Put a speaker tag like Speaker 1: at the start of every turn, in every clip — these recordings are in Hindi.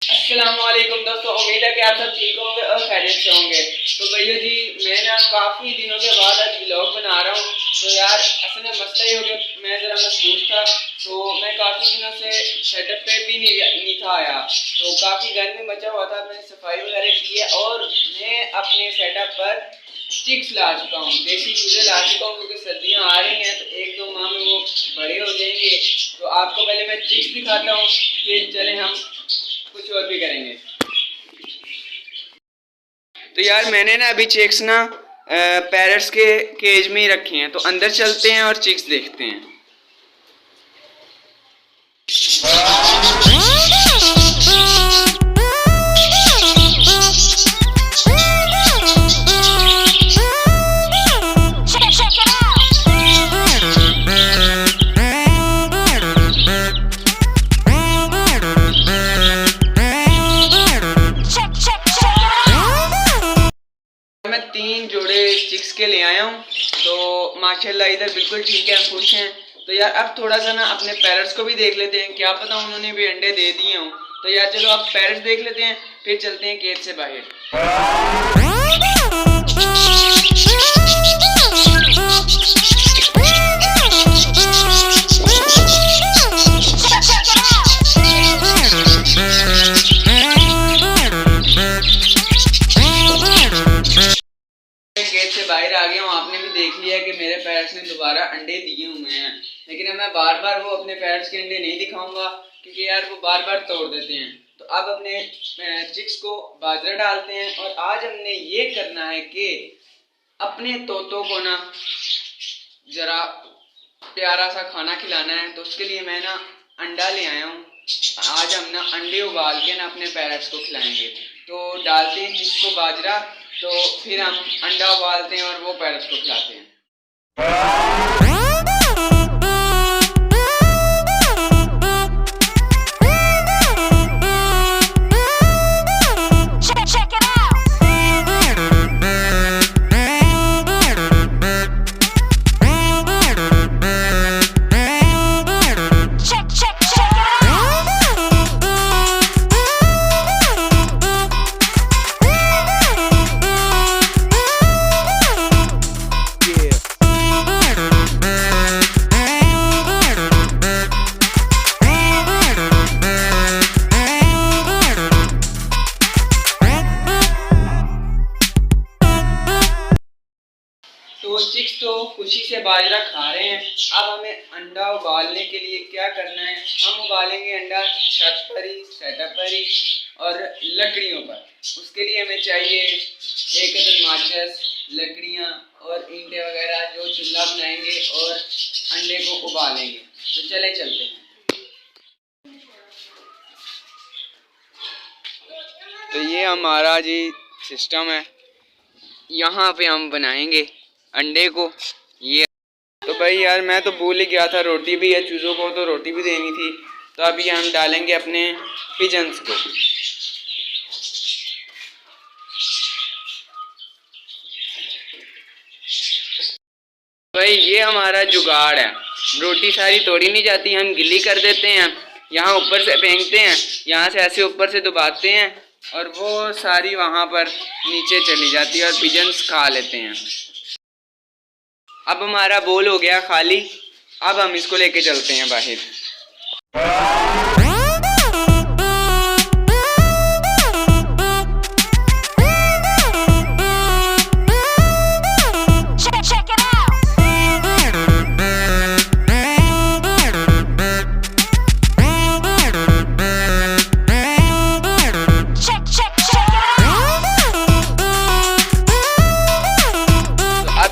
Speaker 1: अस्सलामुअलैकुम दोस्तों, उम्मीद है कि आप सब ठीक होंगे और खैरियत से होंगे। तो भैया जी, मैं ना काफ़ी दिनों के बाद आज व्लॉग बना रहा हूँ। तो यार असल में मसला ये हो गया, मैं ज़रा मसरूफ था, तो मैं काफ़ी दिनों से सेटअप पे भी नहीं था आया। तो काफ़ी गर्मी मचा हुआ था, मैंने सफाई वगैरह की है और मैं अपने सेटअप पर चिक्स ला चुका हूँ, देसी चूजे ला चुका हूँ, क्योंकि सर्दियाँ आ रही हैं तो एक दो माह में वो बड़े हो जाएंगे। तो आपको पहले मैं चिक्स दिखाता हूँ, फिर चले हम कुछ और भी करेंगे। तो यार मैंने ना अभी चिक्स ना पैरट्स के केज में ही रखे हैं, तो अंदर चलते हैं और चिक्स देखते हैं। मैं 3 जोड़े चिक्स के ले आया हूँ, तो माशाल्लाह इधर बिल्कुल ठीक है, खुश हैं। तो यार अब थोड़ा सा ना अपने पैरट्स को भी देख लेते हैं, क्या पता उन्होंने भी अंडे दे दिए हों। तो यार चलो अब पैरट्स देख लेते हैं, फिर चलते हैं केज से बाहर। गेट से बाहर आ गया हूँ। आपने भी देख लिया कि मेरे पैरट्स ने दोबारा अंडे दिए हुए हैं, लेकिन अब मैं बार बार वो अपने पैरट्स के अंडे नहीं दिखाऊंगा, क्योंकि यार वो बार बार तोड़ देते हैं। तो अब अपने चिक्स को बाजरा डालते हैं, और आज हमने ये करना है कि अपने तोतों को ना जरा प्यारा सा खाना खिलाना है। तो उसके लिए मैं ना अंडा ले आया हूँ। आज हम ना अंडे उबाल के ना अपने पैरट्स को खिलाएंगे। तो डालते हैं चिक्स को बाजरा, तो फिर हम अंडा उबालते हैं और वो पैरट्स को खिलाते हैं। तो चिक्स तो खुशी से बाजरा खा रहे हैं। अब हमें अंडा उबालने के लिए क्या करना है, हम उबालेंगे अंडा छत पर ही, सेटअप पर ही और लकड़ियों पर। उसके लिए हमें चाहिए एक अदद माचिस, लकड़ियाँ और ईंटें वगैरह, जो चूल्हा बनाएंगे और अंडे को उबालेंगे। तो चले चलते हैं। तो ये हमारा जी सिस्टम है, यहाँ पे हम बनाएंगे अंडे को। ये तो भाई यार मैं तो भूल ही गया था, रोटी भी है, चूज़ों को तो रोटी भी देनी थी। तो अभी हम डालेंगे अपने पिजन्स को। भाई ये हमारा जुगाड़ है, रोटी सारी तोड़ी नहीं जाती, हम गिल्ली कर देते हैं, यहाँ ऊपर से फेंकते हैं, यहाँ से ऐसे ऊपर से दबाते हैं और वो सारी वहाँ पर नीचे चली जाती है और पिजन्स खा लेते हैं। अब हमारा बोल हो गया खाली, अब हम इसको लेके चलते हैं बाहर।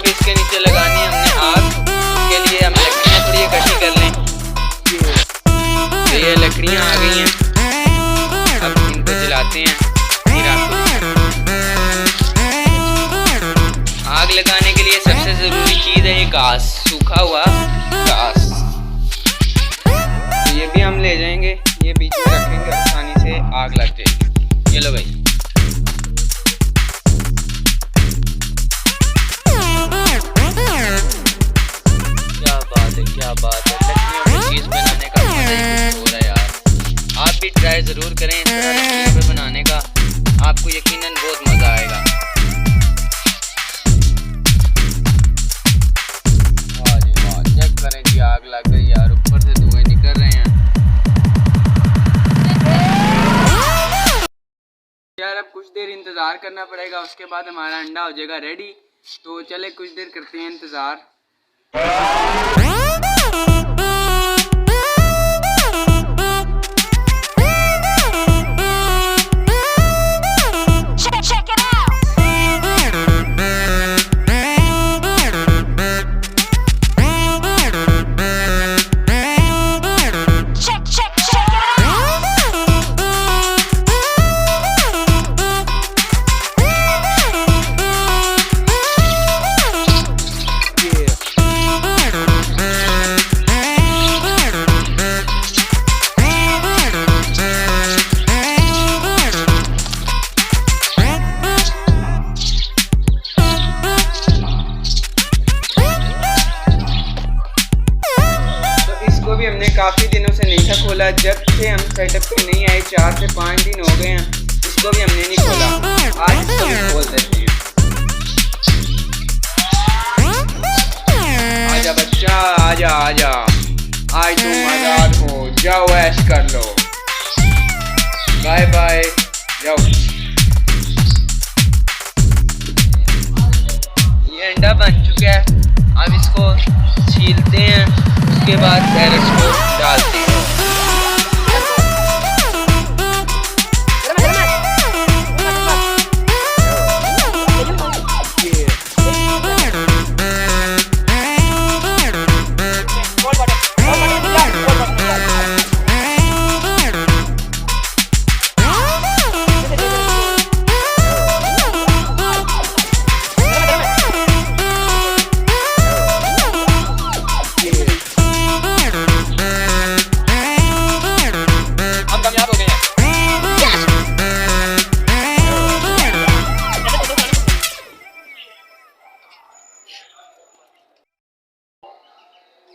Speaker 1: इसके नीचे लगानी है हमने आग, के लिए हम लकड़ियाँ थोड़ी इकट्ठी कर लें। तो ये लकड़ियाँ आ गई हैं, अब इनको जलाते हैं। आग लगाने के लिए सबसे ज़रूरी चीज़ है ये घास, सूखा हुआ घास। तो ये भी हम ले जाएंगे, ये बीच में रखेंगे, आसानी से आग लग जाएगी। ये लो भाई। क्या बात है, लकड़ियों में चीज़ बनाने का मजा ही कुछ हो रहा है यार। आप आप भी ट्राई ज़रूर करें इस तरह रेसिपी पे बनाने का, आपको यकीनन बहुत मज़ा आएगा। वाह जी वाह, चेक करें जी, आग लग गई यार, ऊपर से धुएं निकल रहे हैं यार। अब कुछ देर इंतज़ार करना पड़ेगा, उसके बाद हमारा अंडा हो जाएगा रेडी। तो चले कुछ देर करते हैं इंतज़ार। हमने काफ़ी दिनों से नहीं था खोला, जब से हम सेटअप पे नहीं आए 4 से 5 दिन हो गए हैं, इसको भी हमने नहीं खोला। आज इसको भी खोल देते हैं। आजा बच्चा, आजा आजा, आज तुम आजाद हो, जाओ ऐश कर लो, बाय बाय, जाओ। ये अंडा बन चुका है, अब इसको छीलते हैं, उसके बाद पैरट्स को डालते हैं।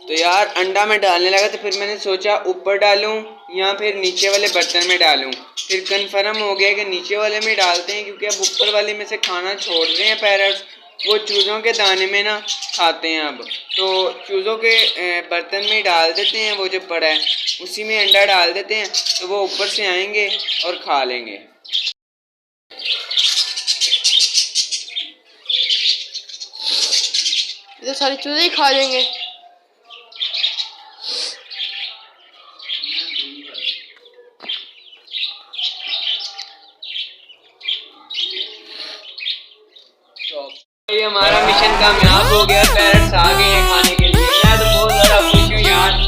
Speaker 1: तो यार अंडा मैं डालने लगा तो फिर मैंने सोचा ऊपर डालूं या फिर नीचे वाले बर्तन में डालूं। फिर कंफर्म हो गया कि नीचे वाले में डालते हैं, क्योंकि अब ऊपर वाले में से खाना छोड़ रहे हैं पैरट्स, वो चूज़ों के दाने में ना खाते हैं। अब तो चूज़ों के बर्तन में डाल देते हैं, वो जो पड़ा है उसी में अंडा डाल देते हैं, तो वो ऊपर से आएंगे और खा लेंगे।
Speaker 2: तो सारे चूजे ही खा लेंगे।
Speaker 1: ये हमारा मिशन कामयाब हो गया, पैरट्स आ गए हैं खाने के लिए। मैं तो बहुत ज़्यादा खुश हूँ यार।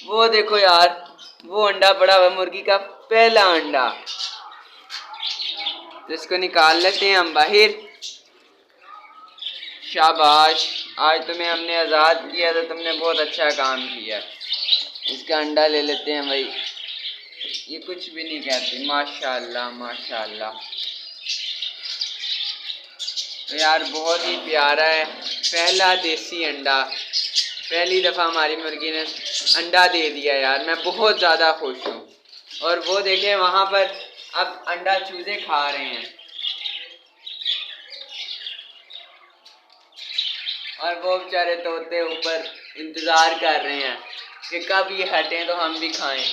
Speaker 1: वो देखो यार, वो अंडा पड़ा हुआ, मुर्गी का पहला अंडा, तो इसको निकाल लेते हैं हम बाहर। शाबाश, आज तुम्हें हमने आज़ाद किया तो तुमने बहुत अच्छा काम किया। इसका अंडा ले लेते हैं भाई, ये कुछ भी नहीं कहते, माशाल्लाह माशाल्लाह। तो यार बहुत ही प्यारा है, पहला देसी अंडा, पहली दफ़ा हमारी मुर्गी ने अंडा दे दिया यार, मैं बहुत ज़्यादा खुश हूँ। और वो देखें वहाँ पर अब अंडा चूजे खा रहे हैं, और वो बेचारे तोते ऊपर इंतज़ार कर रहे हैं कि कब ये हटें तो हम भी खाएं।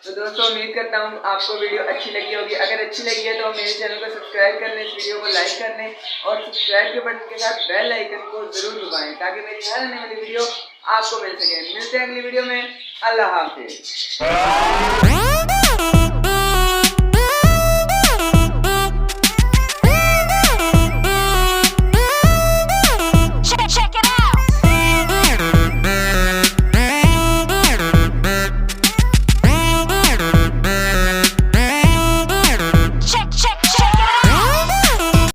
Speaker 1: तो दोस्तों उम्मीद करता हूँ आपको वीडियो अच्छी लगी होगी। अगर अच्छी लगी है तो मेरे चैनल को सब्सक्राइब कर लें, इस वीडियो को लाइक कर लें और सब्सक्राइब के बटन के साथ बेल आइकन को जरूर दबाएं ताकि मेरी हर आने वाली वीडियो आपको मिल सके। मिलते हैं अगली वीडियो में। अल्लाह हाफिज।